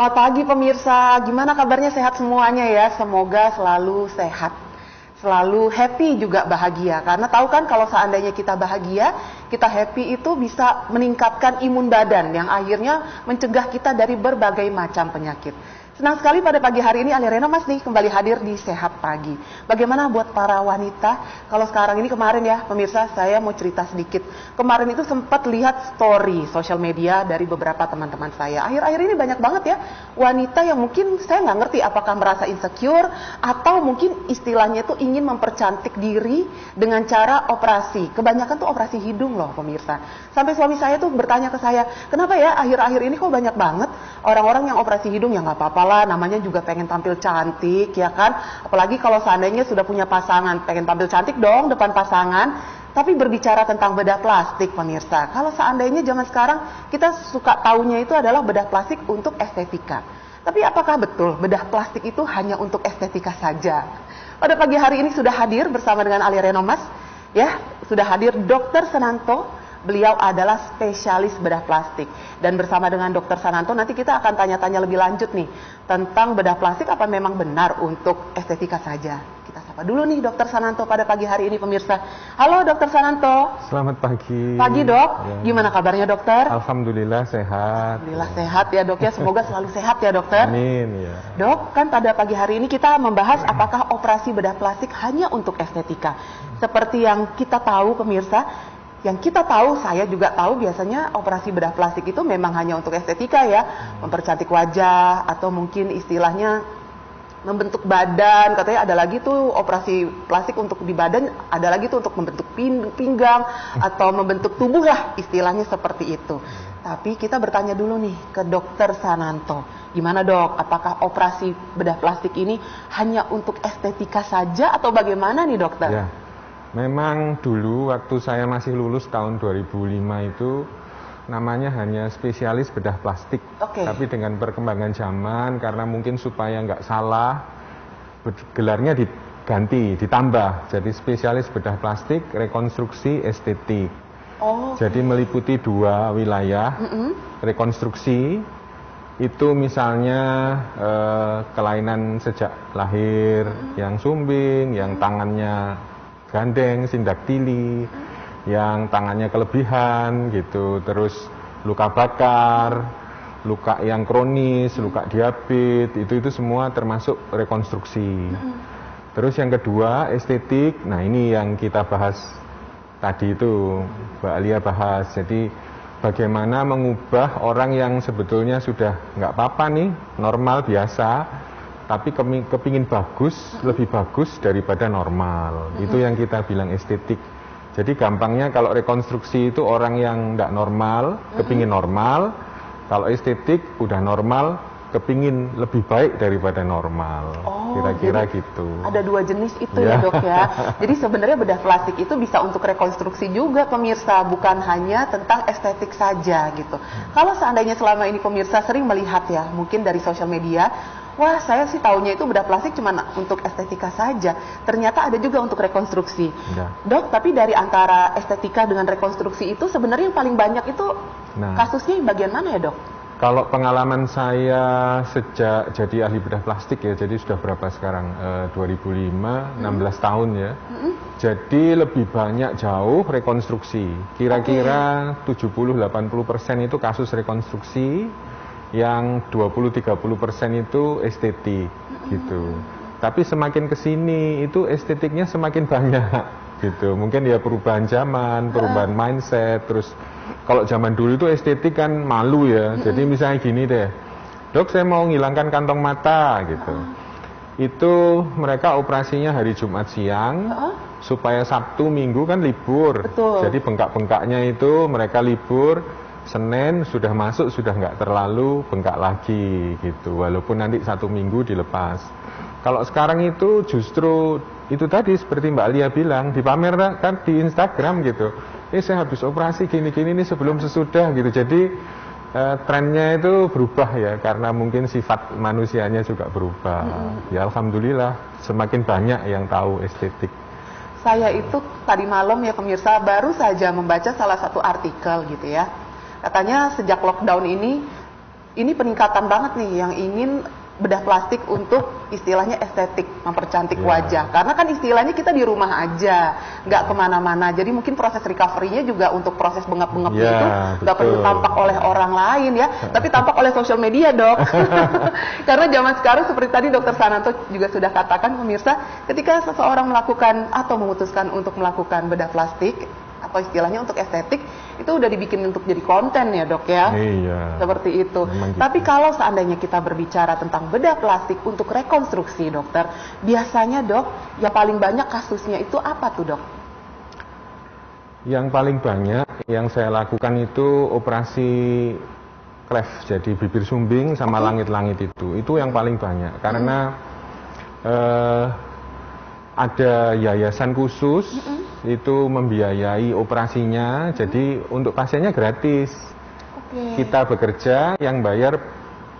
Selamat pagi pemirsa, gimana kabarnya, sehat semuanya ya? Semoga selalu sehat, selalu happy juga bahagia. Karena tahu kan kalau seandainya kita bahagia, kita happy itu bisa meningkatkan imun badan yang akhirnya mencegah kita dari berbagai macam penyakit. Senang sekali pada pagi hari ini Alia Renomas nih kembali hadir di Sehat Pagi. Bagaimana buat para wanita? Kalau sekarang ini, kemarin ya pemirsa, saya mau cerita sedikit. Kemarin itu sempat lihat story sosial media dari beberapa teman-teman saya. Akhir-akhir ini banyak banget ya wanita yang mungkin saya nggak ngerti apakah merasa insecure atau mungkin istilahnya itu ingin mempercantik diri dengan cara operasi. Kebanyakan tuh operasi hidung loh pemirsa. Sampai suami saya tuh bertanya ke saya, kenapa ya akhir-akhir ini kok banyak banget orang-orang yang operasi hidung? Ya nggak apa-apa lah, namanya juga pengen tampil cantik ya kan. Apalagi kalau seandainya sudah punya pasangan, pengen tampil cantik dong depan pasangan. Tapi berbicara tentang bedah plastik pemirsa, kalau seandainya zaman sekarang kita suka taunya itu adalah bedah plastik untuk estetika. Tapi apakah betul bedah plastik itu hanya untuk estetika saja? Pada pagi hari ini sudah hadir bersama dengan Alia Renomas, ya, sudah hadir Dr. Sananto. Beliau adalah spesialis bedah plastik. Dan bersama dengan Dr. Sananto nanti kita akan tanya-tanya lebih lanjut nih tentang bedah plastik apa memang benar untuk estetika saja. Kita sapa dulu nih Dr. Sananto pada pagi hari ini pemirsa. Halo Dr. Sananto. Selamat pagi. Pagi dok. Ya. Gimana kabarnya dokter? Alhamdulillah sehat. Alhamdulillah sehat ya dok ya. Semoga selalu sehat ya dokter. Amin ya. Dok, kan pada pagi hari ini kita membahas apakah operasi bedah plastik hanya untuk estetika. Seperti yang kita tahu pemirsa, saya juga tahu biasanya operasi bedah plastik itu memang hanya untuk estetika ya, mempercantik wajah atau mungkin istilahnya membentuk badan. Katanya ada lagi tuh operasi plastik untuk di badan, ada lagi tuh untuk membentuk pinggang atau membentuk tubuh lah, istilahnya seperti itu. Tapi kita bertanya dulu nih ke Dr. Sananto, gimana dok? Apakah operasi bedah plastik ini hanya untuk estetika saja atau bagaimana nih dokter? Ya. Memang dulu waktu saya masih lulus tahun 2005 itu namanya hanya spesialis bedah plastik. Tapi dengan perkembangan zaman, karena mungkin supaya nggak salah, gelarnya diganti, ditambah. Jadi spesialis bedah plastik, rekonstruksi, estetik. Jadi meliputi dua wilayah. Rekonstruksi itu misalnya kelainan sejak lahir, yang sumbing, yang tangannya gandeng, sindaktili, yang tangannya kelebihan gitu, terus luka bakar, luka yang kronis, luka diabetes, itu semua termasuk rekonstruksi. Terus yang kedua estetik, nah ini yang kita bahas tadi itu, Mbak Alia bahas. Jadi bagaimana mengubah orang yang sebetulnya sudah nggak apa-apa nih, normal biasa, tapi kepingin bagus, lebih bagus daripada normal. Itu yang kita bilang estetik. Jadi gampangnya kalau rekonstruksi itu orang yang nggak normal, kepingin normal. Kalau estetik udah normal, kepingin lebih baik daripada normal. Kira-kira gitu. Ada dua jenis itu ya dok ya. Jadi sebenarnya bedah plastik itu bisa untuk rekonstruksi juga pemirsa, bukan hanya tentang estetik saja gitu. Kalau seandainya selama ini pemirsa sering melihat ya, mungkin dari sosial media, wah saya sih taunya itu bedah plastik cuma untuk estetika saja. Ternyata ada juga untuk rekonstruksi. Dok, tapi dari antara estetika dengan rekonstruksi itu sebenarnya yang paling banyak itu kasusnya bagian mana ya dok? Kalau pengalaman saya sejak jadi ahli bedah plastik ya, jadi sudah berapa sekarang? 2005, 16 tahun ya. Jadi lebih banyak jauh rekonstruksi. Kira-kira 70-80% itu kasus rekonstruksi, yang 20-30% itu estetik gitu. Tapi semakin kesini itu estetiknya semakin banyak gitu. Mungkin ya perubahan zaman, perubahan mindset. Terus kalau zaman dulu itu estetik kan malu ya. Jadi misalnya gini deh, dok saya mau ngilangkan kantong mata gitu. Itu mereka operasinya hari Jumat siang, supaya Sabtu Minggu kan libur. Jadi bengkak-bengkaknya itu mereka libur. Senin sudah masuk, sudah nggak terlalu bengkak lagi gitu, walaupun nanti 1 minggu dilepas. Kalau sekarang itu justru itu tadi seperti Mbak Alia bilang, dipamerkan di Instagram gitu, saya habis operasi gini-gini nih sebelum sesudah gitu. Jadi trennya itu berubah ya, karena mungkin sifat manusianya juga berubah. Ya alhamdulillah semakin banyak yang tahu estetik. Saya itu tadi malam ya pemirsa baru saja membaca salah satu artikel gitu ya. Katanya sejak lockdown ini ini peningkatan banget nih yang ingin bedah plastik untuk istilahnya estetik, mempercantik wajah. Karena kan istilahnya kita di rumah aja, nggak kemana-mana. Jadi mungkin proses recovery-nya juga untuk proses bengap-bengap itu nggak perlu tampak oleh orang lain ya, tapi tampak oleh sosial media, Dok. Karena zaman sekarang seperti tadi Dokter Sananto juga sudah katakan, pemirsa, ketika seseorang melakukan atau memutuskan untuk melakukan bedah plastik atau istilahnya untuk estetik, itu udah dibikin untuk jadi konten ya, Dok ya. Iya. Seperti itu. Tapi kalau seandainya kita berbicara tentang bedah plastik untuk rekonstruksi, dokter, biasanya, Dok, yang paling banyak kasusnya itu apa tuh, Dok? Yang paling banyak yang saya lakukan itu operasi cleft, jadi bibir sumbing sama langit-langit itu. Itu yang paling banyak karena ada yayasan khusus itu membiayai operasinya, jadi untuk pasiennya gratis. Kita bekerja, yang bayar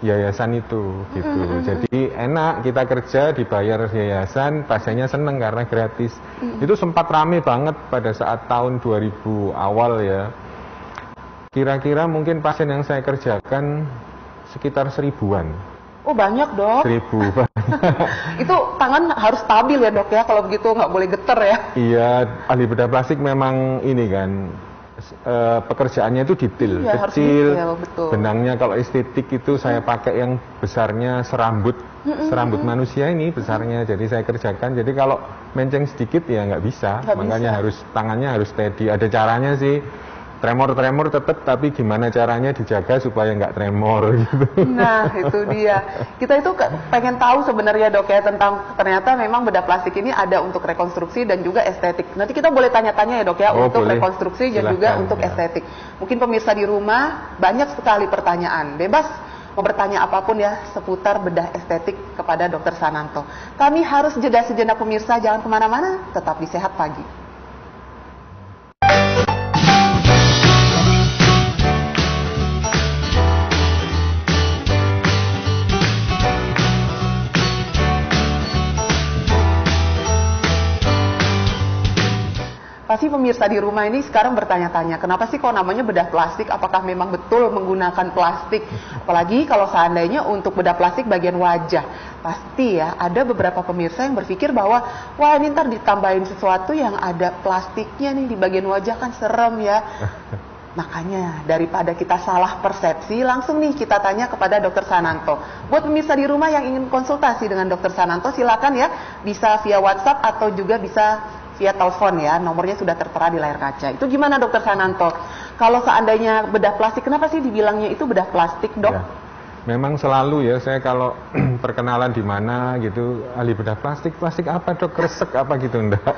yayasan itu, gitu. Jadi enak, kita kerja dibayar yayasan, pasiennya seneng karena gratis. Itu sempat rame banget pada saat tahun 2000 awal ya. Kira-kira mungkin pasien yang saya kerjakan sekitar 1000-an. Oh banyak, Dok. 1000 banyak. Itu tangan harus stabil ya, Dok ya, kalau begitu nggak boleh geter ya. Iya, ahli bedah plastik memang ini kan, pekerjaannya itu detail, kecil, benangnya kalau estetik itu saya pakai yang besarnya serambut manusia ini besarnya, jadi saya kerjakan. Jadi kalau menceng sedikit ya nggak bisa, makanya harus tangannya harus steady. Ada caranya sih. Tremor tetap, tapi gimana caranya dijaga supaya nggak tremor gitu. Nah, itu dia. Kita itu pengen tahu sebenarnya, Dok ya, tentang ternyata memang bedah plastik ini ada untuk rekonstruksi dan juga estetik. Nanti kita boleh tanya-tanya ya, Dok ya, untuk boleh. Rekonstruksi dan juga untuk estetik. Mungkin pemirsa di rumah banyak sekali pertanyaan. Bebas mau bertanya apapun ya seputar bedah estetik kepada Dokter Sananto. Kami harus jeda sejenak, pemirsa, jangan kemana-mana, tetap di Sehat Pagi. Pasti pemirsa di rumah ini sekarang bertanya-tanya, kenapa sih kok namanya bedah plastik? Apakah memang betul menggunakan plastik? Apalagi kalau seandainya untuk bedah plastik bagian wajah. Pasti ya, ada beberapa pemirsa yang berpikir bahwa, wah ini ntar ditambahin sesuatu yang ada plastiknya nih di bagian wajah, kan serem ya. Makanya daripada kita salah persepsi, langsung nih kita tanya kepada Dokter Sananto. Buat pemirsa di rumah yang ingin konsultasi dengan Dokter Sananto, silakan ya, bisa via WhatsApp atau juga bisa via telepon ya, nomornya sudah tertera di layar kaca. Itu gimana, Dokter Sananto? Kalau seandainya bedah plastik, kenapa sih dibilangnya itu bedah plastik, Dok? Ya, memang selalu ya, saya kalau perkenalan di mana gitu, ahli bedah plastik, plastik apa, Dok? Kresek apa gitu, enggak.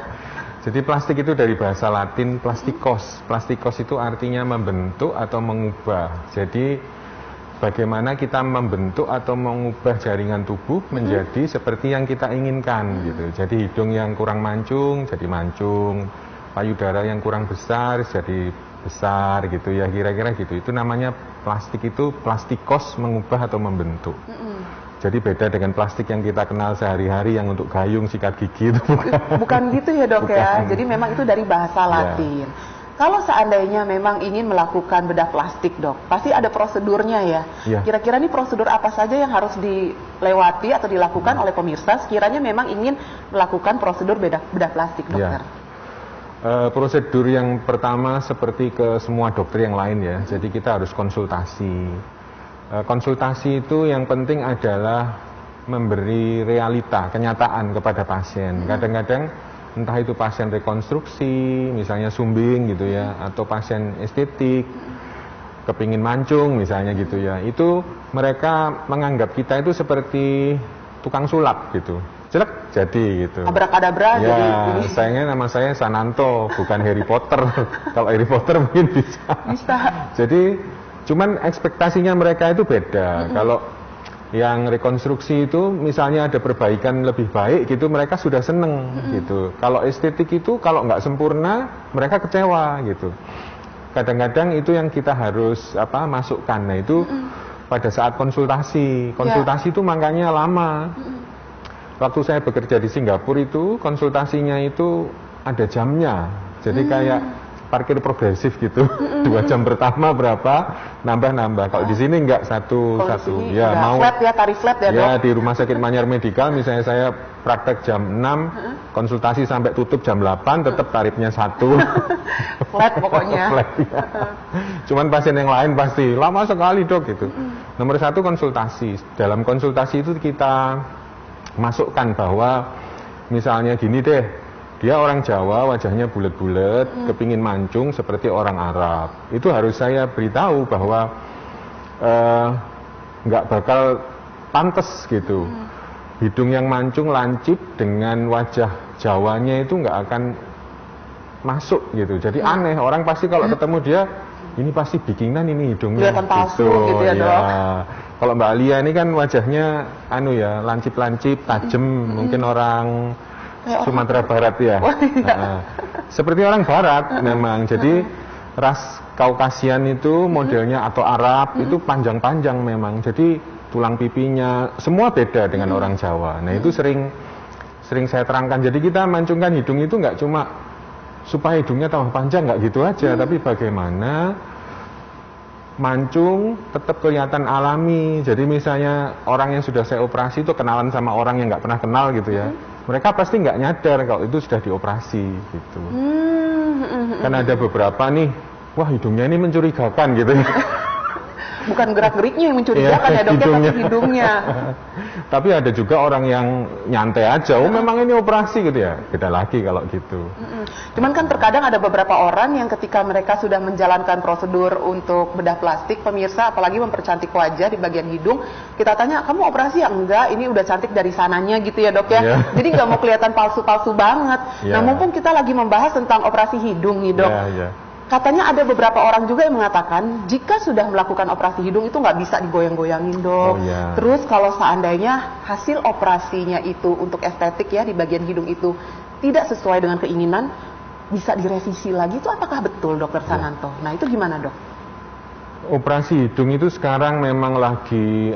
Jadi plastik itu dari bahasa Latin plastikos. Plastikos itu artinya membentuk atau mengubah. Jadi bagaimana kita membentuk atau mengubah jaringan tubuh menjadi seperti yang kita inginkan gitu. Jadi hidung yang kurang mancung jadi mancung, payudara yang kurang besar jadi besar gitu ya, kira-kira gitu. Itu namanya plastik, itu plastikos, mengubah atau membentuk. Jadi beda dengan plastik yang kita kenal sehari-hari yang untuk gayung, sikat gigi itu bukan gitu ya, Dok. Bukan. Ya. Jadi memang itu dari bahasa Latin. Kalau seandainya memang ingin melakukan bedah plastik, Dok, pasti ada prosedurnya ya. Kira-kira nih prosedur apa saja yang harus dilewati atau dilakukan oleh pemirsa sekiranya memang ingin melakukan prosedur bedah plastik, Dokter? Prosedur yang pertama seperti ke semua dokter yang lain ya. Jadi kita harus konsultasi. Konsultasi itu yang penting adalah memberi realita, kenyataan kepada pasien. Kadang-kadang entah itu pasien rekonstruksi, misalnya sumbing gitu ya, atau pasien estetik, kepingin mancung misalnya gitu ya, itu mereka menganggap kita itu seperti tukang sulap gitu, jelek jadi gitu. Abrakadabra ya, jadi. Sayangnya nama saya Sananto, bukan Harry Potter. Kalau Harry Potter mungkin bisa. Bisa. Jadi cuman ekspektasinya mereka itu beda. Kalau yang rekonstruksi itu misalnya ada perbaikan lebih baik gitu, mereka sudah seneng gitu. Kalau estetik itu kalau nggak sempurna mereka kecewa gitu. Kadang-kadang itu yang kita harus masukkan. Nah itu pada saat konsultasi itu makanya lama. Waktu saya bekerja di Singapura itu konsultasinya itu ada jamnya. Jadi kayak parkir progresif gitu. 2 jam pertama berapa, nambah-nambah. Kalau di sini enggak satu-satu. Ya, mau flat ya, tarif flat ya, Dok? Ya, di Rumah Sakit Manyar Medical misalnya saya praktek jam 6, konsultasi sampai tutup jam 8, tetap tarifnya 1. Flat pokoknya. Flat, ya. Cuman pasien yang lain pasti lama sekali, Dok, gitu. Nomor 1 konsultasi. Dalam konsultasi itu kita masukkan bahwa misalnya gini deh, dia orang Jawa, wajahnya bulat-bulat, kepingin mancung seperti orang Arab. Itu harus saya beritahu bahwa nggak bakal pantas gitu. Hidung yang mancung lancip dengan wajah Jawanya itu nggak akan masuk gitu. Jadi aneh, orang pasti kalau ketemu dia, ini pasti bikinan ini hidungnya. Kelihatan palsu gitu ya, Dok. Kalau Mbak Alia ini kan wajahnya lancip-lancip, tajam, mungkin orang Sumatera Barat ya. Seperti orang Barat memang. Jadi ras Kaukasian itu modelnya atau Arab itu panjang-panjang memang. Jadi tulang pipinya semua beda dengan orang Jawa. Nah itu sering saya terangkan. Jadi kita mancungkan hidung itu nggak cuma supaya hidungnya tambah panjang, nggak gitu aja, tapi bagaimana mancung tetap kelihatan alami. Jadi misalnya orang yang sudah saya operasi itu kenalan sama orang yang nggak pernah kenal gitu ya, mereka pasti nggak nyadar kalau itu sudah dioperasi gitu. Kan ada beberapa nih, wah hidungnya ini mencurigakan gitu ya. Bukan gerak-geriknya yang mencurigakan ya, Dok, tapi hidungnya. Tapi ada juga orang yang nyantai aja, oh memang ini operasi gitu ya. Beda lagi kalau gitu. Cuman kan terkadang ada beberapa orang yang ketika mereka sudah menjalankan prosedur untuk bedah plastik, pemirsa, apalagi mempercantik wajah di bagian hidung, kita tanya, kamu operasi ya? Enggak, ini udah cantik dari sananya gitu ya, Dok ya. Jadi nggak mau kelihatan palsu-palsu banget. Nah mumpung kita lagi membahas tentang operasi hidung nih, Dok. Katanya ada beberapa orang juga yang mengatakan jika sudah melakukan operasi hidung itu nggak bisa digoyang-goyangin, Dok. Terus kalau seandainya hasil operasinya itu untuk estetik ya di bagian hidung itu tidak sesuai dengan keinginan, bisa direvisi lagi. Itu apakah betul, Dokter Sananto? Nah itu gimana, Dok? Operasi hidung itu sekarang memang lagi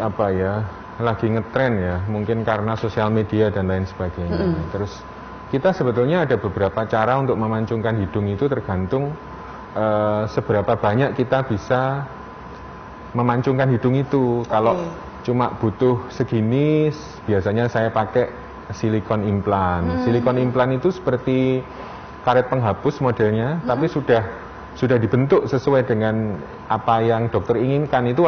lagi ngetren ya. Mungkin karena sosial media dan lain sebagainya. Terus kita sebetulnya ada beberapa cara untuk memancungkan hidung itu tergantung seberapa banyak kita bisa memancungkan hidung itu. Kalau cuma butuh segini, biasanya saya pakai silikon implan. Silikon implan itu seperti karet penghapus modelnya, tapi sudah dibentuk sesuai dengan apa yang dokter inginkan. Itu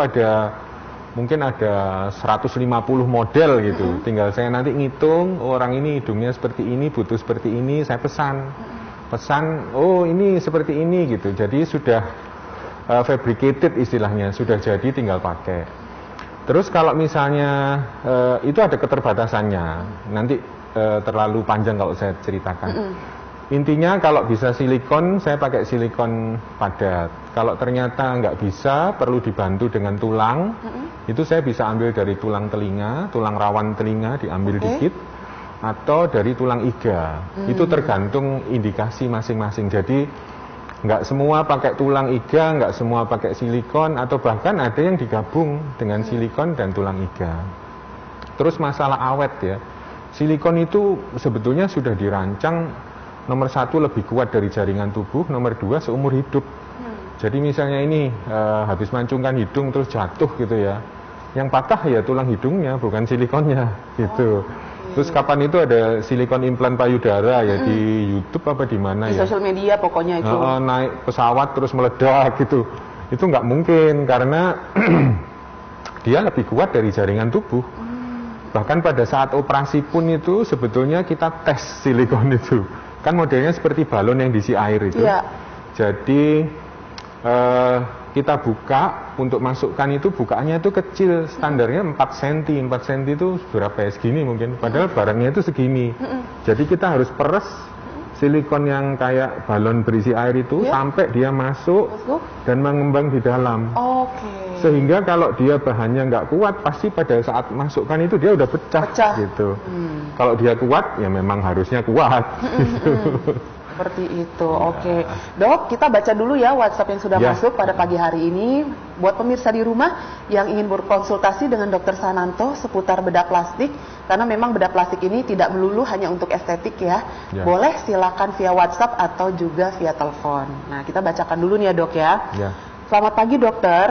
mungkin ada 150 model gitu. Tinggal saya nanti ngitung, orang ini hidungnya seperti ini, butuh seperti ini, saya pesan, oh ini seperti ini gitu. Jadi sudah fabricated istilahnya, sudah jadi tinggal pakai. Terus kalau misalnya itu ada keterbatasannya, nanti terlalu panjang kalau saya ceritakan. Intinya kalau bisa silikon, saya pakai silikon padat. Kalau ternyata nggak bisa, perlu dibantu dengan tulang, itu saya bisa ambil dari tulang telinga, tulang rawan telinga diambil dikit, atau dari tulang iga. Itu tergantung indikasi masing-masing. Jadi nggak semua pakai tulang iga, nggak semua pakai silikon, atau bahkan ada yang digabung dengan silikon dan tulang iga. Terus masalah awet ya, silikon itu sebetulnya sudah dirancang, nomor 1 lebih kuat dari jaringan tubuh, nomor 2 seumur hidup. Jadi misalnya ini habis mancungkan hidung terus jatuh gitu ya, yang patah ya tulang hidungnya, bukan silikonnya gitu. Terus kapan itu ada silikon implan payudara ya di YouTube apa di mana ya? Di sosial media pokoknya itu. Naik pesawat terus meledak gitu. Itu nggak mungkin karena dia lebih kuat dari jaringan tubuh. Bahkan pada saat operasi pun itu sebetulnya kita tes silikon itu. Kan modelnya seperti balon yang diisi air itu. Jadi kita buka untuk masukkan itu, bukaannya itu kecil, standarnya 4 cm. 4 cm itu berapa ya, segini mungkin, padahal barangnya itu segini. Jadi kita harus peres silikon yang kayak balon berisi air itu sampai dia masuk dan mengembang di dalam. Sehingga kalau dia bahannya nggak kuat, pasti pada saat masukkan itu dia udah pecah. Gitu. Kalau dia kuat, ya memang harusnya kuat. Gitu. Seperti itu, oke. Dok, kita baca dulu ya WhatsApp yang sudah masuk pada pagi hari ini. Buat pemirsa di rumah yang ingin berkonsultasi dengan Dr. Sananto seputar bedah plastik, karena memang bedah plastik ini tidak melulu hanya untuk estetik ya. Boleh silakan via WhatsApp atau juga via telepon. Nah, kita bacakan dulu nih ya dok ya. Selamat pagi dokter.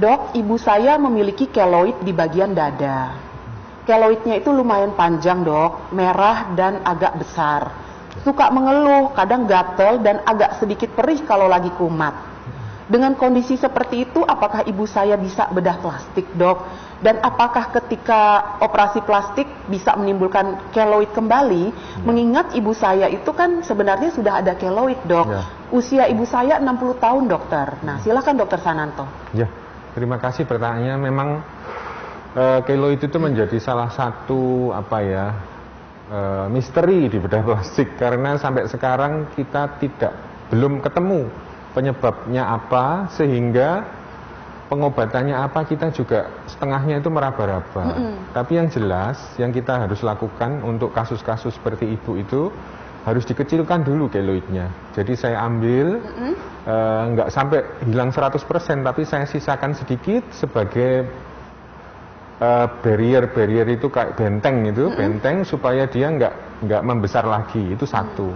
Dok, ibu saya memiliki keloid di bagian dada. Keloidnya itu lumayan panjang dok, merah dan agak besar. Suka mengeluh, kadang gatel dan agak sedikit perih kalau lagi kumat. Dengan kondisi seperti itu, apakah ibu saya bisa bedah plastik, dok? Dan apakah ketika operasi plastik bisa menimbulkan keloid kembali? Mengingat ibu saya itu kan sebenarnya sudah ada keloid, dok. Usia ibu saya 60 tahun, dokter. Nah, silakan dokter Sananto. Ya, terima kasih pertanyaannya. Memang keloid itu menjadi salah satu misteri di bedah plastik, karena sampai sekarang kita belum ketemu penyebabnya apa, sehingga pengobatannya apa kita juga setengahnya itu meraba-raba. Tapi yang jelas yang kita harus lakukan untuk kasus-kasus seperti ibu itu harus dikecilkan dulu keloidnya. Jadi saya ambil nggak sampai hilang 100%, tapi saya sisakan sedikit sebagai barrier itu kayak benteng itu, benteng supaya dia nggak membesar lagi. Itu satu.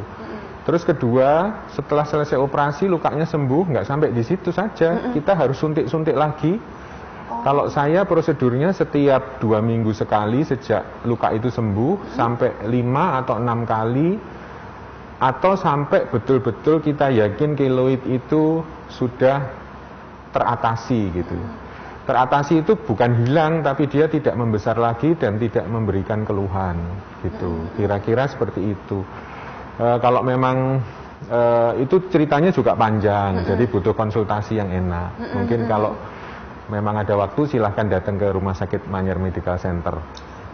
Terus kedua, setelah selesai operasi lukanya sembuh, nggak sampai di situ saja, kita harus suntik-suntik lagi. Kalau saya prosedurnya setiap 2 minggu sekali sejak luka itu sembuh, sampai 5 atau 6 kali, atau sampai betul-betul kita yakin keloid itu sudah teratasi gitu. Teratasi itu bukan hilang, tapi dia tidak membesar lagi dan tidak memberikan keluhan, gitu. Kira-kira seperti itu. Kalau memang itu ceritanya juga panjang, jadi butuh konsultasi yang enak. Mungkin kalau memang ada waktu, silahkan datang ke Rumah Sakit Manyar Medical Center.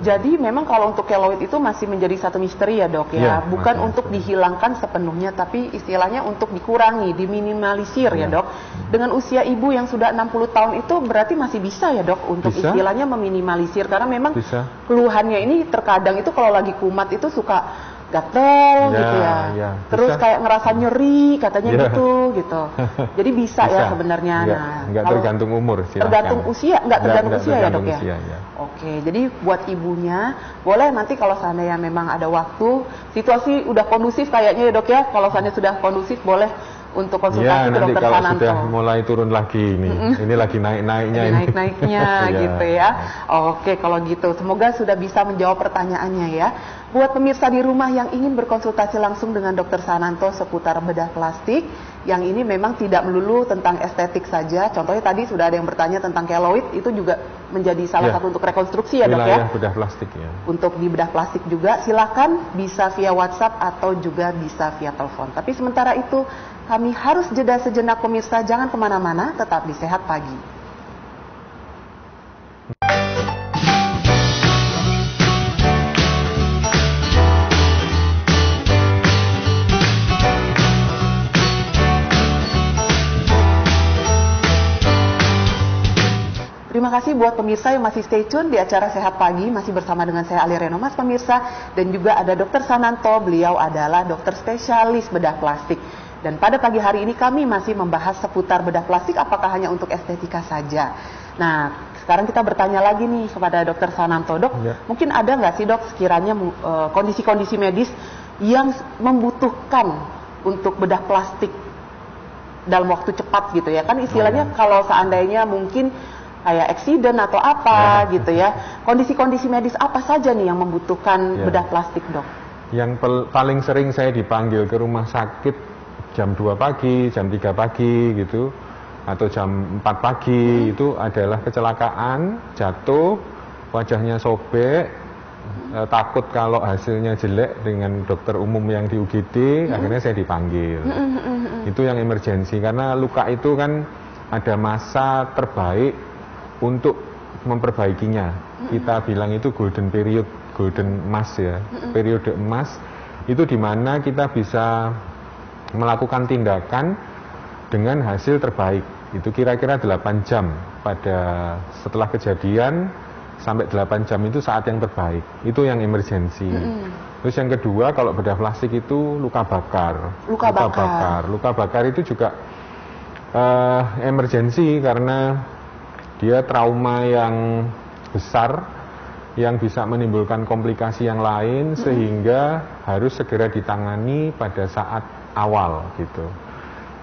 Jadi memang kalau untuk keloid itu masih menjadi satu misteri ya dok ya, bukan untuk dihilangkan sepenuhnya, tapi istilahnya untuk dikurangi, diminimalisir ya dok. Dengan usia ibu yang sudah 60 tahun itu berarti masih bisa ya dok untuk istilahnya meminimalisir, karena memang keluhannya ini terkadang itu kalau lagi kumat itu suka gatel gitu ya. Terus kayak ngerasa nyeri katanya gitu. Jadi bisa ya sebenarnya. Nggak tergantung umur sih. Tergantung usia, nggak tergantung usia ya dok ya. Oke, jadi buat ibunya boleh nanti kalau seandainya memang ada waktu, situasi udah kondusif kayaknya ya dok ya. Kalau seandainya sudah kondusif boleh untuk konsultasi ke dokter Sananto. Nanti kalau sudah mulai turun lagi ini lagi naik-naiknya ini. Naik-naiknya gitu ya. Oke, kalau gitu semoga sudah bisa menjawab pertanyaannya ya. Buat pemirsa di rumah yang ingin berkonsultasi langsung dengan dokter Sananto seputar bedah plastik, yang ini memang tidak melulu tentang estetik saja. Contohnya tadi sudah ada yang bertanya tentang keloid, itu juga menjadi salah satu untuk rekonstruksi ya dok ya. Bedah plastik ya. Untuk di bedah plastik juga silakan bisa via WhatsApp atau juga bisa via telepon. Tapi sementara itu kami harus jeda sejenak pemirsa, jangan kemana-mana, tetap di Sehat Pagi. Terima kasih buat pemirsa yang masih stay tune di acara Sehat Pagi, masih bersama dengan saya Ali Renomas pemirsa, dan juga ada Dr. Sananto, beliau adalah dokter spesialis bedah plastik. Dan pada pagi hari ini kami masih membahas seputar bedah plastik, apakah hanya untuk estetika saja. Nah, sekarang kita bertanya lagi nih kepada Dr. Sananto, dok, mungkin ada nggak sih dok sekiranya kondisi-kondisi medis yang membutuhkan untuk bedah plastik dalam waktu cepat gitu ya, kan istilahnya kalau seandainya mungkin kayak eksiden atau apa gitu ya. Kondisi-kondisi medis apa saja nih yang membutuhkan bedah plastik, dok? Yang paling sering saya dipanggil ke rumah sakit jam 2 pagi, jam 3 pagi gitu, atau jam 4 pagi itu adalah kecelakaan, jatuh, wajahnya sobek, takut kalau hasilnya jelek dengan dokter umum yang di UGD, akhirnya saya dipanggil. Itu yang emergensi, karena luka itu kan ada masa terbaik untuk memperbaikinya. Kita bilang itu golden period, golden emas ya, periode emas itu dimana kita bisa melakukan tindakan dengan hasil terbaik. Itu kira-kira 8 jam setelah kejadian sampai 8 jam itu saat yang terbaik. Itu yang emergensi. Terus yang kedua, kalau bedah plastik itu luka bakar. Luka bakar itu juga emergensi karena dia trauma yang besar yang bisa menimbulkan komplikasi yang lain sehingga harus segera ditangani pada saat awal gitu.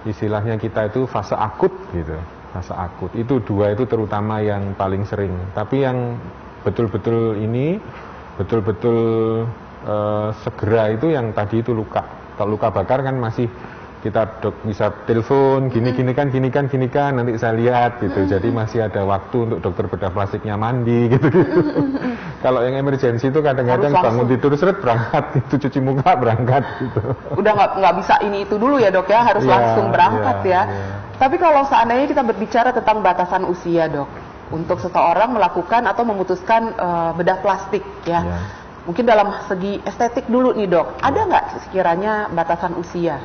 Istilahnya kita itu fase akut gitu. Fase akut itu dua itu terutama yang paling sering. Tapi yang betul-betul segera itu yang tadi itu luka. Kalau luka bakar kan masih kita bisa telepon gini kan nanti saya lihat gitu. Jadi masih ada waktu untuk dokter bedah plastiknya mandi gitu. Kalau yang emergensi itu kadang-kadang bangun tidur seret berangkat, itu cuci muka berangkat gitu. Udah nggak bisa ini itu dulu ya dok ya, harus langsung berangkat ya. Tapi kalau seandainya kita berbicara tentang batasan usia dok, untuk seseorang melakukan atau memutuskan bedah plastik ya. Mungkin dalam segi estetik dulu nih dok, ada nggak sekiranya batasan usia?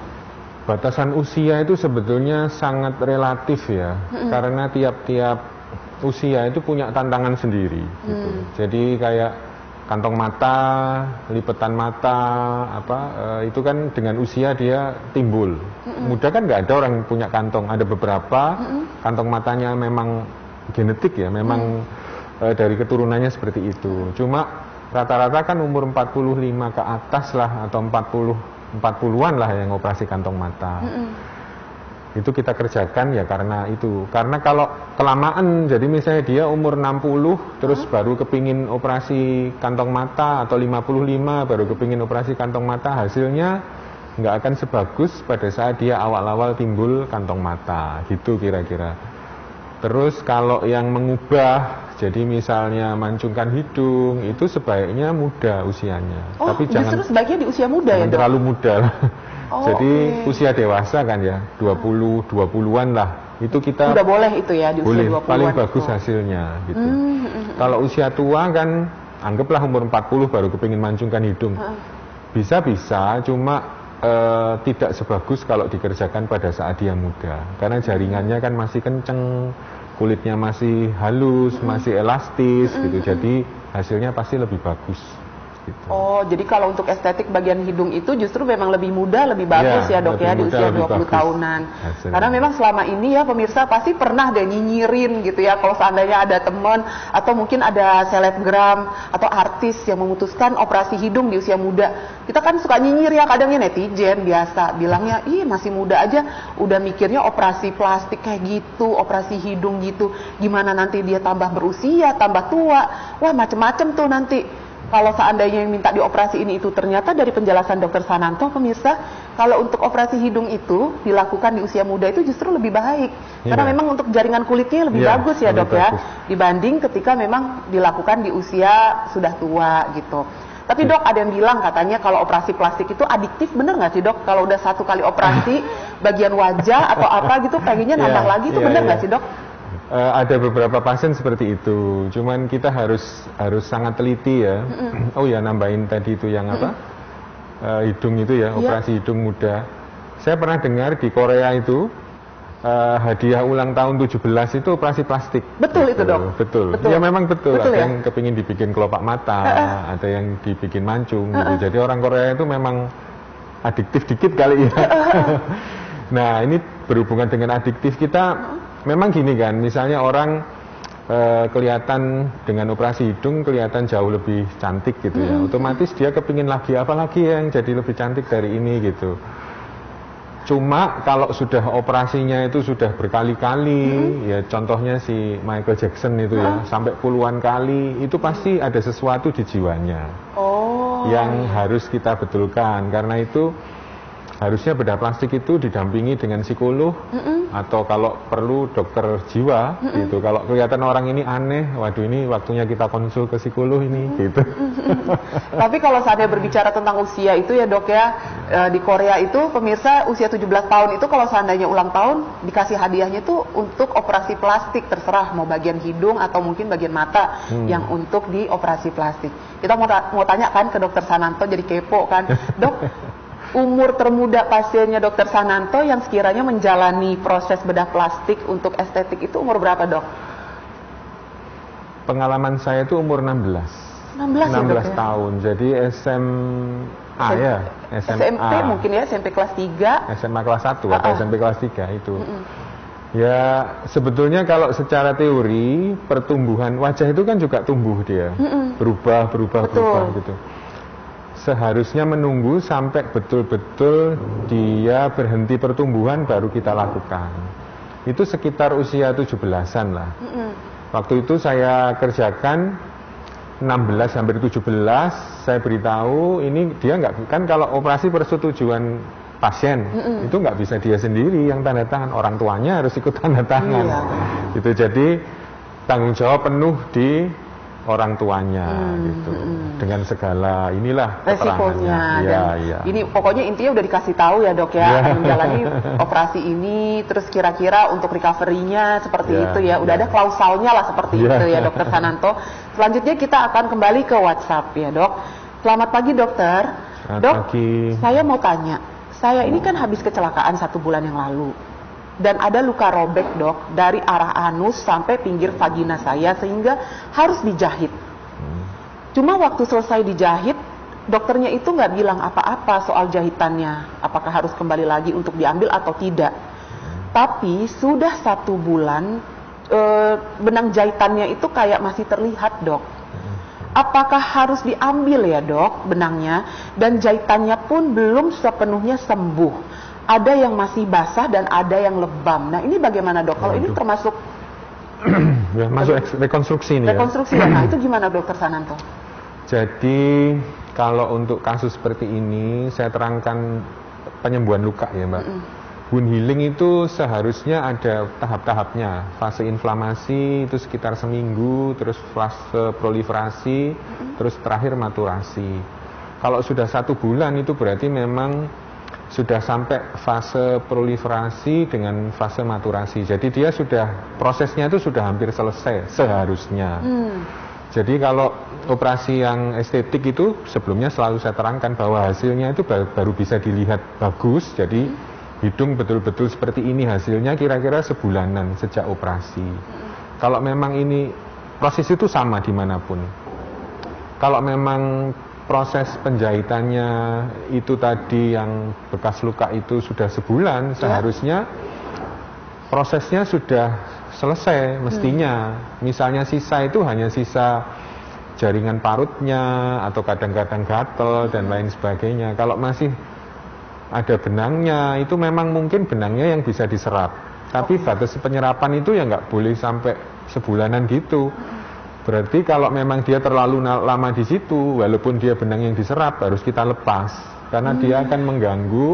Batasan usia itu sebetulnya sangat relatif ya, karena tiap-tiap usia itu punya tantangan sendiri. Gitu. Jadi kayak kantong mata, lipetan mata, itu kan dengan usia dia timbul. Muda kan nggak ada orang punya kantong, ada beberapa kantong matanya memang genetik ya, memang dari keturunannya seperti itu. Cuma rata-rata kan umur 45 ke atas lah atau 40-an lah yang operasi kantong mata. Itu kita kerjakan ya karena itu. Karena kalau kelamaan, jadi misalnya dia umur 60 terus baru kepingin operasi kantong mata atau 55 baru kepingin operasi kantong mata, hasilnya nggak akan sebagus pada saat dia awal-awal timbul kantong mata gitu kira-kira. Terus kalau yang mengubah, jadi misalnya mancungkan hidung, itu sebaiknya muda usianya. Tapi jangan justru sebaiknya di usia muda ya, terlalu muda. Jadi usia dewasa kan ya, 20-20an lah. Itu kita udah boleh itu ya di usia 20-an. Paling bagus hasilnya gitu. Kalau usia tua kan anggaplah umur 40 baru kepingin mancungkan hidung. Bisa-bisa, cuma tidak sebagus kalau dikerjakan pada saat dia muda. Karena jaringannya kan masih kenceng, kulitnya masih halus, masih elastis gitu. Jadi hasilnya pasti lebih bagus. Gitu. Jadi kalau untuk estetik bagian hidung itu justru memang lebih muda, lebih bagus ya dok ya di usia 20 tahunan. Hasilnya. Karena memang selama ini ya pemirsa pasti pernah deh nyinyirin gitu ya, kalau seandainya ada teman atau mungkin ada selebgram atau artis yang memutuskan operasi hidung di usia muda. Kita kan suka nyinyir ya, kadangnya netizen biasa bilangnya, ih masih muda aja udah mikirnya operasi plastik kayak gitu, operasi hidung gitu, gimana nanti dia tambah berusia, tambah tua, wah macem-macem tuh nanti. Kalau seandainya yang minta dioperasi ini itu ternyata dari penjelasan dokter Sananto pemirsa, kalau untuk operasi hidung itu dilakukan di usia muda itu justru lebih baik. Karena memang untuk jaringan kulitnya lebih bagus ya dok ya, dibanding ketika memang dilakukan di usia sudah tua gitu. Tapi dok ada yang bilang katanya kalau operasi plastik itu adiktif, bener nggak sih dok? Kalau udah satu kali operasi bagian wajah atau apa gitu pengennya nambah lagi, itu bener nggak sih dok? Ada beberapa pasien seperti itu, cuman kita harus sangat teliti ya. Oh ya, nambahin tadi itu yang hidung itu ya, operasi hidung muda. Saya pernah dengar di Korea itu hadiah ulang tahun 17 itu operasi plastik. Betul gitu. Itu dok? Betul. Ya memang betul. Ada yang kepingin dibikin kelopak mata, ada yang dibikin mancung gitu. Jadi orang Korea itu memang adiktif dikit kali ya. Nah ini berhubungan dengan adiktif kita. Memang gini kan, misalnya orang kelihatan dengan operasi hidung kelihatan jauh lebih cantik gitu ya. Otomatis dia kepingin lagi apa lagi yang jadi lebih cantik dari ini gitu. Cuma kalau sudah operasinya itu sudah berkali-kali, ya contohnya si Michael Jackson itu ya, sampai puluhan kali, itu pasti ada sesuatu di jiwanya yang harus kita betulkan. Karena itu harusnya bedah plastik itu didampingi dengan psikolog atau kalau perlu dokter jiwa gitu. Kalau kelihatan orang ini aneh, waduh ini waktunya kita konsul ke psikolog ini gitu. Tapi kalau saatnya berbicara tentang usia itu ya dok ya, di Korea itu pemirsa usia 17 tahun itu kalau seandainya ulang tahun dikasih hadiahnya itu untuk operasi plastik, terserah mau bagian hidung atau mungkin bagian mata yang untuk dioperasi plastik. Kita mau tanya kan ke dokter Sananto, jadi kepo kan dok. Umur termuda pasiennya dokter Sananto yang sekiranya menjalani proses bedah plastik untuk estetik itu umur berapa dok? Pengalaman saya itu umur 16 tahun. Jadi SMA ya, SMP mungkin ya, SMP kelas 3. SMA kelas 1 atau SMP kelas 3 itu. Ya, sebetulnya kalau secara teori pertumbuhan wajah itu kan juga tumbuh dia. Berubah gitu. Seharusnya menunggu sampai betul-betul dia berhenti pertumbuhan baru kita lakukan. Itu sekitar usia 17-an lah. Waktu itu saya kerjakan 16 hampir 17, saya beritahu ini dia nggak, kan kalau operasi persetujuan pasien itu nggak bisa dia sendiri yang tanda tangan, orang tuanya harus ikut tanda tangan. Gitu. Jadi tanggung jawab penuh di orang tuanya gitu. Dengan segala inilah resikonya. Ya. Ini pokoknya intinya udah dikasih tahu ya dok ya, menjalani operasi ini, terus kira-kira untuk recovery-nya seperti itu ya. Udah ada klausalnya lah seperti itu ya dokter Sananto. Selanjutnya kita akan kembali ke WhatsApp ya dok. Selamat pagi dokter. Dok, saya mau tanya, saya ini kan habis kecelakaan 1 bulan yang lalu. Dan ada luka robek dok, dari arah anus sampai pinggir vagina saya sehingga harus dijahit. Cuma waktu selesai dijahit, dokternya itu nggak bilang apa-apa soal jahitannya, apakah harus kembali lagi untuk diambil atau tidak. Tapi sudah 1 bulan, benang jahitannya itu kayak masih terlihat dok. Apakah harus diambil ya dok benangnya, dan jahitannya pun belum sepenuhnya sembuh. Ada yang masih basah dan ada yang lebam. Nah ini bagaimana dok? Kalau ini termasuk ya, masuk rekonstruksi nih. Rekonstruksi ya. Nah itu gimana dokter Sananto? Jadi kalau untuk kasus seperti ini saya terangkan penyembuhan luka ya mbak. Wound healing itu seharusnya ada tahap-tahapnya. Fase inflamasi itu sekitar seminggu, terus fase proliferasi, terus terakhir maturasi. Kalau sudah 1 bulan itu berarti memang sudah sampai fase proliferasi dengan fase maturasi. Jadi dia sudah, prosesnya itu sudah hampir selesai seharusnya. Jadi kalau operasi yang estetik itu sebelumnya selalu saya terangkan bahwa hasilnya itu baru bisa dilihat bagus. Jadi hidung betul-betul seperti ini hasilnya kira-kira sebulanan sejak operasi. Kalau memang ini proses itu sama dimanapun. Kalau memang proses penjahitannya itu tadi yang bekas luka itu sudah sebulan, seharusnya prosesnya sudah selesai mestinya. Misalnya sisa itu hanya sisa jaringan parutnya atau kadang-kadang gatel dan lain sebagainya. Kalau masih ada benangnya, itu memang mungkin benangnya yang bisa diserap. Tapi batas penyerapan itu ya nggak boleh sampai sebulanan gitu. Berarti kalau memang dia terlalu lama di situ, walaupun dia benang yang diserap, harus kita lepas. Karena dia akan mengganggu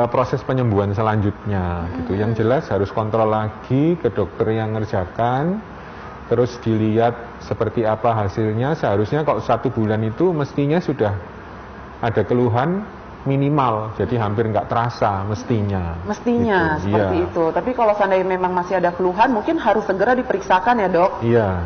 proses penyembuhan selanjutnya. Gitu. Yang jelas harus kontrol lagi ke dokter yang ngerjakan, terus dilihat seperti apa hasilnya. Seharusnya kalau 1 bulan itu mestinya sudah ada keluhan minimal, jadi hampir nggak terasa mestinya. Mestinya gitu. Seperti itu. Tapi kalau seandainya memang masih ada keluhan, mungkin harus segera diperiksakan ya dok. Iya.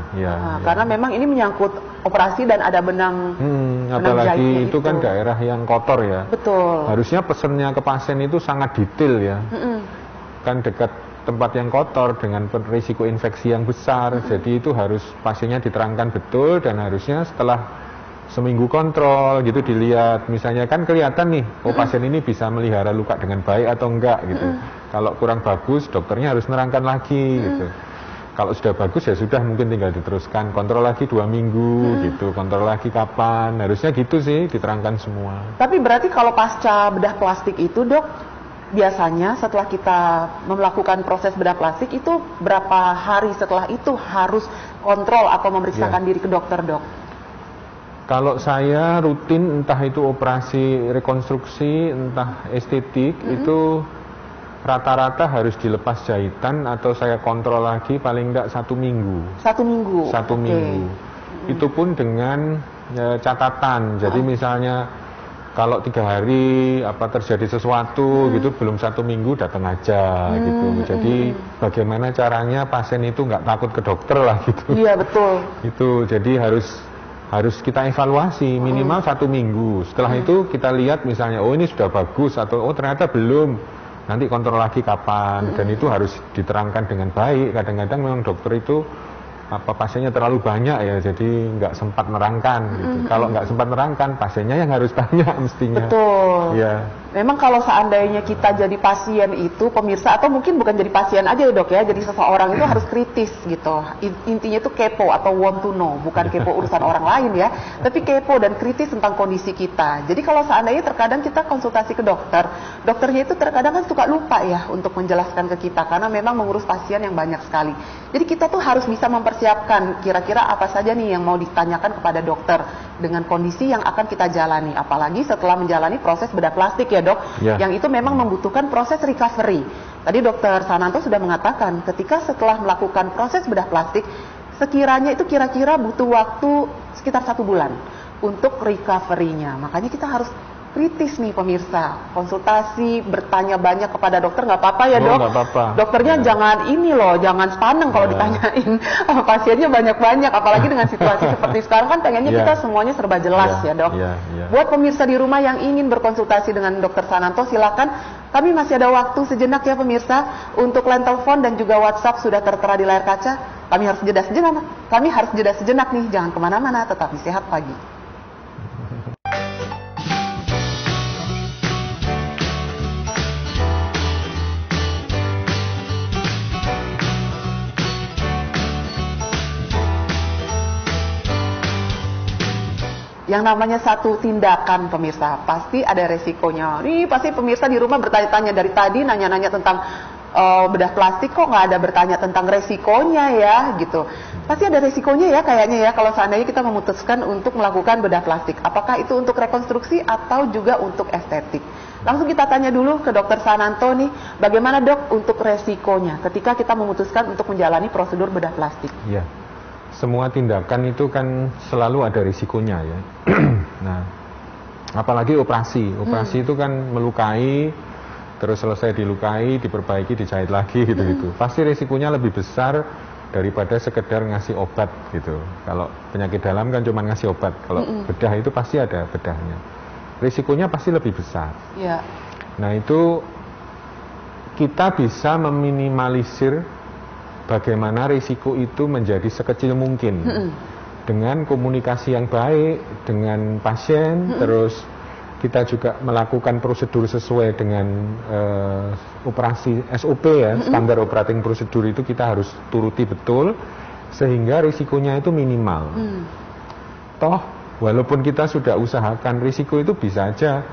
Karena memang ini menyangkut operasi dan ada benang. Apalagi itu kan daerah yang kotor ya. Betul. Harusnya pesennya ke pasien itu sangat detail ya. Kan dekat tempat yang kotor dengan risiko infeksi yang besar. Jadi itu harus pasiennya diterangkan betul dan harusnya setelah seminggu kontrol gitu dilihat, misalnya kan kelihatan nih, pasien ini bisa melihara luka dengan baik atau enggak gitu. Kalau kurang bagus, dokternya harus nerangkan lagi gitu. Kalau sudah bagus ya sudah, mungkin tinggal diteruskan, kontrol lagi 2 minggu gitu, kontrol lagi kapan, harusnya gitu sih diterangkan semua. Tapi berarti kalau pasca bedah plastik itu dok, biasanya setelah kita melakukan proses bedah plastik itu berapa hari setelah itu harus kontrol atau memeriksakan diri ke dokter dok? Kalau saya rutin, entah itu operasi rekonstruksi, entah estetik, itu rata-rata harus dilepas jahitan atau saya kontrol lagi paling enggak 1 minggu. 1 minggu? 1 minggu. Itu pun dengan catatan, jadi misalnya kalau 3 hari terjadi sesuatu gitu, belum 1 minggu datang aja gitu. Jadi bagaimana caranya pasien itu nggak takut ke dokter lah gitu. Iya betul. Itu jadi harus kita evaluasi minimal 1 minggu. Setelah itu kita lihat misalnya, oh ini sudah bagus atau oh ternyata belum. Nanti kontrol lagi kapan. Dan itu harus diterangkan dengan baik. Kadang-kadang memang dokter itu pasiennya terlalu banyak ya, jadi nggak sempat nerangkan gitu. Kalau nggak sempat nerangkan, pasiennya yang harus banyak mestinya. Betul. Ya. Memang kalau seandainya kita jadi pasien itu, pemirsa, atau mungkin bukan jadi pasien aja ya dok ya, jadi seseorang itu harus kritis gitu. Intinya itu kepo atau want to know, bukan kepo urusan orang lain ya, tapi kepo dan kritis tentang kondisi kita. Jadi kalau seandainya terkadang kita konsultasi ke dokter, dokternya itu terkadang kan suka lupa ya untuk menjelaskan ke kita, karena memang mengurus pasien yang banyak sekali. Jadi kita tuh harus bisa mempersiapkan kira-kira apa saja nih yang mau ditanyakan kepada dokter dengan kondisi yang akan kita jalani, apalagi setelah menjalani proses bedah plastik ya dok, yang itu memang membutuhkan proses recovery. Tadi dokter Sananto sudah mengatakan ketika setelah melakukan proses bedah plastik, sekiranya itu kira-kira butuh waktu sekitar 1 bulan untuk recovery-nya. Makanya kita harus kritis nih pemirsa, konsultasi, bertanya banyak kepada dokter, nggak apa-apa ya dok. Nggak apa-apa. Dokternya jangan ini loh, jangan sepaneng kalau ditanyain. Pasiennya banyak-banyak, apalagi dengan situasi seperti sekarang kan pengennya kita semuanya serba jelas ya dok. Buat pemirsa di rumah yang ingin berkonsultasi dengan dokter Sananto, silakan. Kami masih ada waktu sejenak ya pemirsa, untuk line telepon dan juga WhatsApp sudah tertera di layar kaca. Kami harus jeda sejenak nih, jangan kemana-mana, tetap di Sehat Pagi. Yang namanya satu tindakan pemirsa, pasti ada resikonya. Nih pasti pemirsa di rumah bertanya-tanya dari tadi, nanya-nanya tentang bedah plastik, kok nggak ada bertanya tentang resikonya ya gitu. Pasti ada resikonya ya kayaknya ya kalau seandainya kita memutuskan untuk melakukan bedah plastik. Apakah itu untuk rekonstruksi atau juga untuk estetik? Langsung kita tanya dulu ke dokter Sananto nih, bagaimana dok untuk resikonya ketika kita memutuskan untuk menjalani prosedur bedah plastik? Iya. Semua tindakan itu kan selalu ada risikonya ya. Nah, apalagi operasi. Operasi itu kan melukai, terus selesai dilukai, diperbaiki, dijahit lagi gitu-gitu. Pasti risikonya lebih besar daripada sekedar ngasih obat gitu. Kalau penyakit dalam kan cuma ngasih obat. Kalau bedah itu pasti ada bedahnya. Risikonya pasti lebih besar. Yeah. Nah itu kita bisa meminimalisir bagaimana risiko itu menjadi sekecil mungkin dengan komunikasi yang baik dengan pasien, terus kita juga melakukan prosedur sesuai dengan operasi SOP ya, standar operating procedure itu kita harus turuti betul sehingga risikonya itu minimal. Toh walaupun kita sudah usahakan, risiko itu bisa aja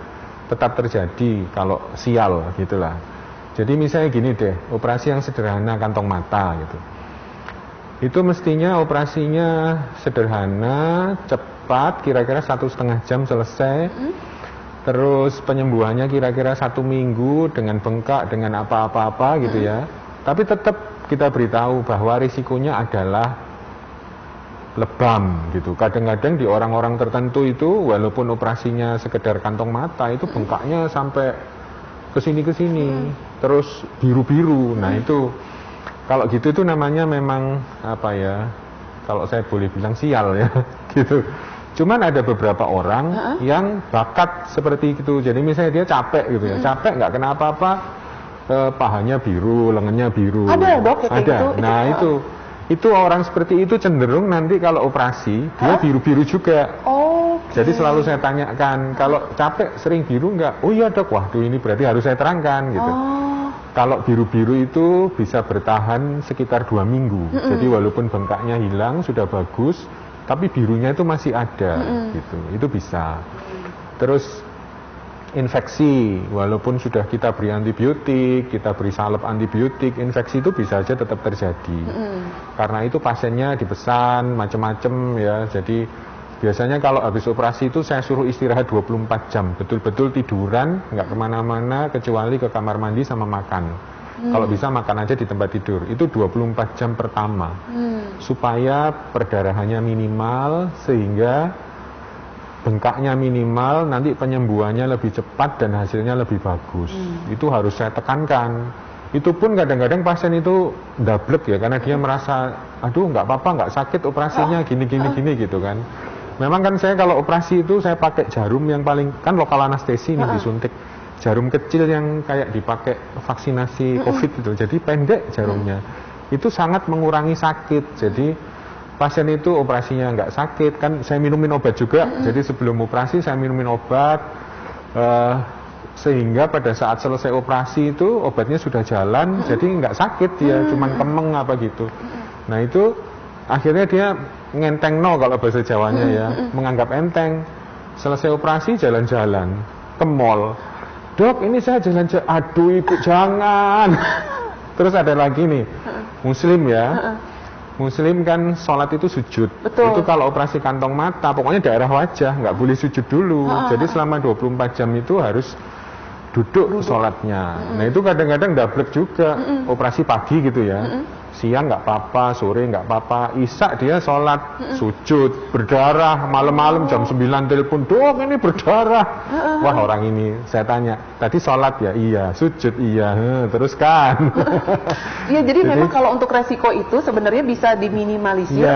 tetap terjadi kalau sial gitulah. Jadi misalnya gini deh, operasi yang sederhana kantong mata gitu. Itu mestinya operasinya sederhana, cepat, kira-kira 1,5 jam selesai. Terus penyembuhannya kira-kira 1 minggu dengan bengkak, dengan apa-apa gitu ya. Tapi tetap kita beritahu bahwa risikonya adalah lebam gitu. Kadang-kadang di orang-orang tertentu itu walaupun operasinya sekedar kantong mata itu bengkaknya sampai kesini terus biru-biru. Nah itu kalau gitu itu namanya memang apa ya, kalau saya boleh bilang sial ya gitu. Cuman ada beberapa orang yang bakat seperti itu. Jadi misalnya dia capek gitu ya, capek nggak kena apa-apa, pahanya biru, lengannya biru. Ada dok kayak ada. Gitu. Nah itu orang seperti itu cenderung nanti kalau operasi dia biru-biru juga. Jadi selalu saya tanyakan, kalau capek sering biru nggak? Oh iya dok, waduh ini berarti harus saya terangkan gitu. Kalau biru-biru itu bisa bertahan sekitar 2 minggu. Jadi walaupun bengkaknya hilang, sudah bagus, tapi birunya itu masih ada gitu. Itu bisa. Terus infeksi, walaupun sudah kita beri antibiotik, kita beri salep antibiotik, infeksi itu bisa aja tetap terjadi. Karena itu pasiennya dipesan macam-macam ya. Jadi biasanya kalau habis operasi itu saya suruh istirahat 24 jam, betul-betul tiduran, nggak kemana-mana kecuali ke kamar mandi sama makan. Kalau bisa makan aja di tempat tidur, itu 24 jam pertama. Supaya perdarahannya minimal, sehingga bengkaknya minimal, nanti penyembuhannya lebih cepat dan hasilnya lebih bagus. Itu harus saya tekankan. Itu pun kadang-kadang pasien itu dablek ya, karena dia merasa, aduh nggak apa-apa, nggak sakit operasinya, gini gitu kan. Memang kan saya kalau operasi itu saya pakai jarum yang paling, kan lokal anestesi nih disuntik. Jarum kecil yang kayak dipakai vaksinasi COVID itu. Jadi pendek jarumnya. Itu sangat mengurangi sakit. Jadi pasien itu operasinya nggak sakit, kan saya minumin obat juga. Jadi sebelum operasi saya minumin obat, sehingga pada saat selesai operasi itu obatnya sudah jalan, jadi nggak sakit dia, cuman kemeng apa gitu. Nah itu akhirnya dia ngenteng kalau bahasa Jawanya ya, menganggap enteng. Selesai operasi jalan-jalan ke mall. Dok, ini saya jalan-jalan. Aduh ibu jangan. Terus ada lagi nih, Muslim ya. Muslim kan sholat itu sujud. Betul. Itu kalau operasi kantong mata, pokoknya daerah wajah nggak boleh sujud dulu. Jadi selama 24 jam itu harus duduk sholatnya. Nah itu kadang-kadang dablek juga. Operasi pagi gitu ya. Siang nggak apa-apa, sore nggak apa-apa, isya dia sholat, sujud, berdarah, malam-malam jam 9 telepon, dok ini berdarah. Wah orang ini, saya tanya, tadi sholat ya? Iya, sujud iya, terus kan. Iya jadi memang kalau untuk resiko itu sebenarnya bisa diminimalisir,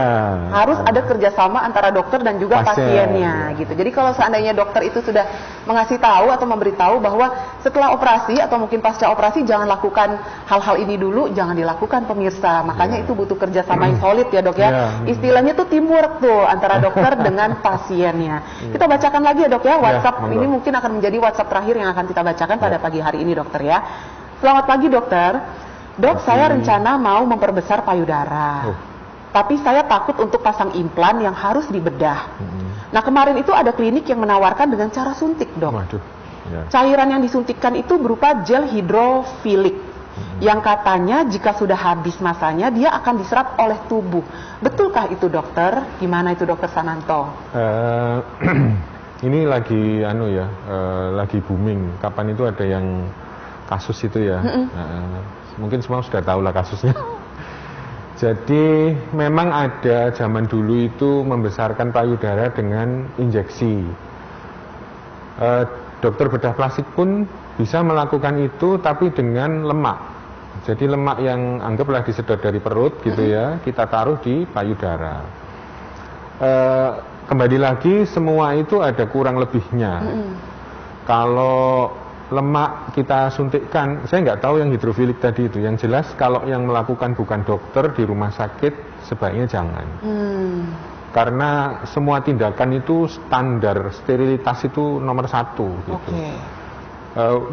harus ada kerjasama antara dokter dan juga pasiennya gitu. Jadi kalau seandainya dokter itu sudah mengasih tahu atau memberitahu bahwa setelah operasi atau mungkin pasca operasi jangan lakukan hal-hal ini dulu, jangan dilakukan pemirsa. Makanya itu butuh kerjasama yang solid ya dok ya. Istilahnya tuh teamwork tuh antara dokter dengan pasiennya. Kita bacakan lagi ya dok ya WhatsApp. Ini mungkin akan menjadi WhatsApp terakhir yang akan kita bacakan pada pagi hari ini dokter ya. Selamat pagi dokter. Dok, saya rencana mau memperbesar payudara. Tapi saya takut untuk pasang implan yang harus dibedah. Nah kemarin itu ada klinik yang menawarkan dengan cara suntik dok. Cairan yang disuntikkan itu berupa gel hidrofilik. Yang katanya jika sudah habis masanya dia akan diserap oleh tubuh. Betulkah itu dokter? Gimana itu dokter Sananto? Ini lagi lagi booming. Kapan itu ada yang kasus itu ya? Mungkin semua sudah tahu lah kasusnya. Jadi memang ada zaman dulu itu membesarkan payudara dengan injeksi. Dokter bedah plastik pun bisa melakukan itu tapi dengan lemak. Jadi lemak yang anggaplah disedot dari perut gitu ya, kita taruh di payudara. Kembali lagi semua itu ada kurang lebihnya. Kalau lemak kita suntikkan, saya nggak tahu yang hidrofilik tadi itu. Yang jelas kalau yang melakukan bukan dokter di rumah sakit sebaiknya jangan. Karena semua tindakan itu standar sterilitas itu nomor 1 gitu.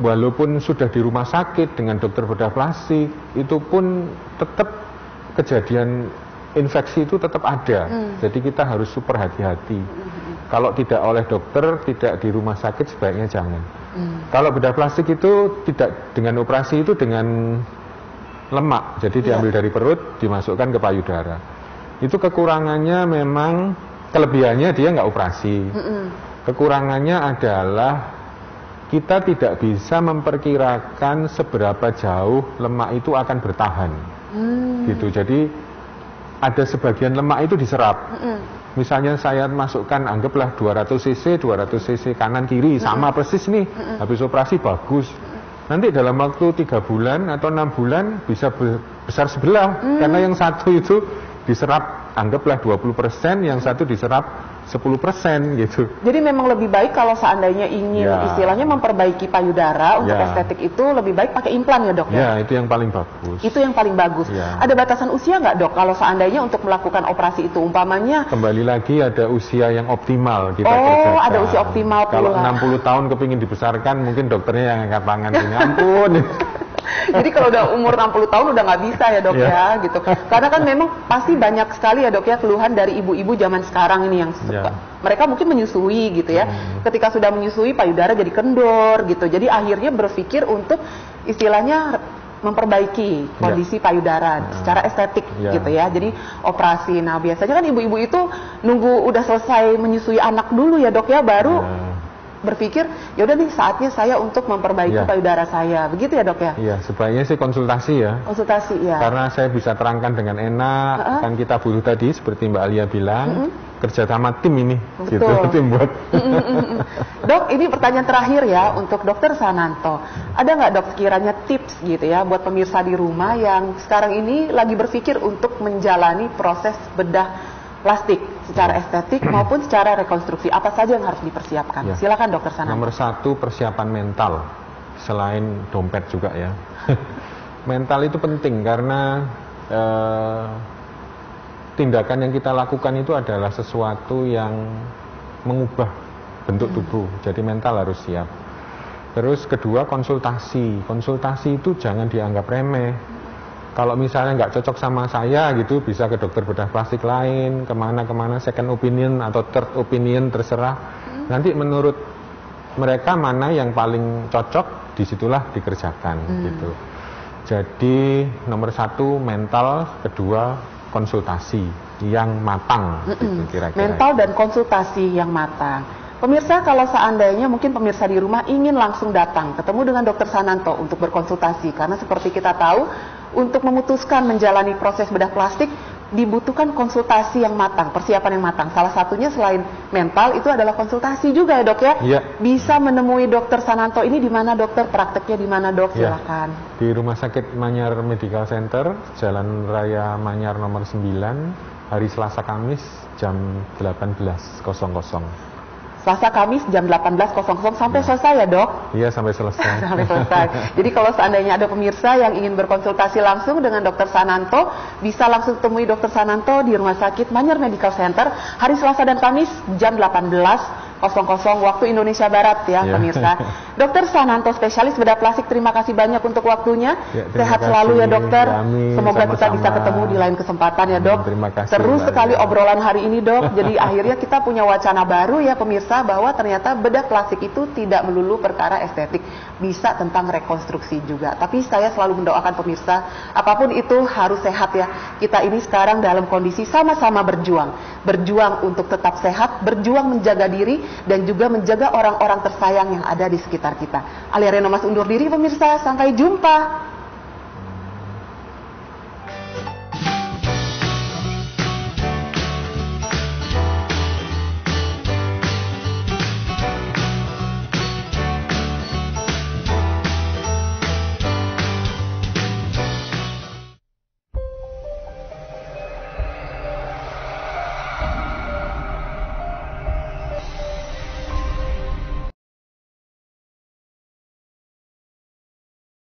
Walaupun sudah di rumah sakit dengan dokter bedah plastik, itu pun tetap kejadian infeksi itu tetap ada. Jadi kita harus super hati-hati. Kalau tidak oleh dokter, tidak di rumah sakit sebaiknya jangan. Kalau bedah plastik itu tidak dengan operasi, itu dengan lemak. Jadi diambil dari perut, dimasukkan ke payudara. Itu kekurangannya memang, kelebihannya dia nggak operasi. Kekurangannya adalah kita tidak bisa memperkirakan seberapa jauh lemak itu akan bertahan. Gitu. Jadi ada sebagian lemak itu diserap. Misalnya saya masukkan, anggaplah 200 cc kanan kiri, sama persis nih. Habis operasi bagus. Nanti dalam waktu 3 bulan atau 6 bulan bisa besar sebelah. Karena yang satu itu diserap, anggaplah 20%, yang satu diserap 10% gitu. Jadi memang lebih baik kalau seandainya ingin istilahnya memperbaiki payudara untuk estetik itu lebih baik pakai implan ya dok ya? Ya, itu yang paling bagus. Itu yang paling bagus. Ada batasan usia nggak dok kalau seandainya untuk melakukan operasi itu umpamanya? Kembali lagi ada usia yang optimal kita kerjakan. Ada usia optimal pula. Kalau 60 tahun kepingin dibesarkan mungkin dokternya yang angkat tangan ini. Ampun. Jadi kalau udah umur 60 tahun udah nggak bisa ya dok ya gitu. Karena kan memang pasti banyak sekali ya dok ya keluhan dari ibu-ibu zaman sekarang ini yang mereka mungkin menyusui gitu ya. Ketika sudah menyusui payudara jadi kendor gitu. Jadi akhirnya berpikir untuk istilahnya memperbaiki kondisi payudara secara estetik gitu ya. Jadi operasi. Nah biasanya kan ibu-ibu itu nunggu udah selesai menyusui anak dulu ya dok ya baru berpikir ya udah nih saatnya saya untuk memperbaiki payudara saya, begitu ya dok ya? Iya, sebaiknya sih konsultasi ya. Konsultasi ya. Karena saya bisa terangkan dengan enak, kan kita butuh tadi seperti Mbak Alia bilang, kerja sama tim ini, gitu, tim buat. Dok, ini pertanyaan terakhir ya untuk dokter Sananto. Ada nggak dok sekiranya tips gitu ya buat pemirsa di rumah yang sekarang ini lagi berpikir untuk menjalani proses bedah plastik secara estetik maupun secara rekonstruksi, apa saja yang harus dipersiapkan? Silakan dokter Sananto. Nomor 1 persiapan mental, selain dompet juga ya. Mental itu penting karena tindakan yang kita lakukan itu adalah sesuatu yang mengubah bentuk tubuh, jadi mental harus siap. Terus kedua, konsultasi. Konsultasi itu jangan dianggap remeh. Kalau misalnya nggak cocok sama saya gitu, bisa ke dokter bedah plastik lain, kemana-kemana, second opinion atau third opinion, terserah. Nanti menurut mereka mana yang paling cocok, disitulah dikerjakan gitu. Jadi nomor 1 mental, kedua konsultasi yang matang, gitu, kira-kira. Mental dan konsultasi yang matang. Pemirsa, kalau seandainya mungkin pemirsa di rumah ingin langsung datang ketemu dengan Dr. Sananto untuk berkonsultasi, karena seperti kita tahu, untuk memutuskan menjalani proses bedah plastik dibutuhkan konsultasi yang matang, persiapan yang matang. Salah satunya selain mental itu adalah konsultasi juga ya, Dok ya. Iya. Bisa menemui Dr. Sananto ini di mana, Dokter? Prakteknya di mana, Dok? Silakan. Di Rumah Sakit Manyar Medical Center, Jalan Raya Manyar nomor 9, hari Selasa Kamis jam 18.00. Selasa Kamis jam 18.00 sampai selesai ya, Dok? Iya, sampai selesai. Sampai selesai. Jadi kalau seandainya ada pemirsa yang ingin berkonsultasi langsung dengan Dr. Sananto, bisa langsung temui Dr. Sananto di Rumah Sakit Manyar Medical Center hari Selasa dan Kamis jam 18.00 waktu Indonesia Barat ya, pemirsa. Dr. Sananto, spesialis bedah plastik, terima kasih banyak untuk waktunya. Sehat selalu ya, Dokter. Semoga kita bisa ketemu di lain kesempatan ya, Dok. Terima kasih. Seru sekali obrolan hari ini, Dok. Jadi akhirnya kita punya wacana baru ya, pemirsa, bahwa ternyata bedah plastik itu tidak melulu perkara estetik, bisa tentang rekonstruksi juga. Tapi saya selalu mendoakan pemirsa, apapun itu harus sehat ya. Kita ini sekarang dalam kondisi sama-sama berjuang untuk tetap sehat, berjuang menjaga diri, dan juga menjaga orang-orang tersayang yang ada di sekitar kita. Alia Reno Mas undur diri, pemirsa. Sampai jumpa.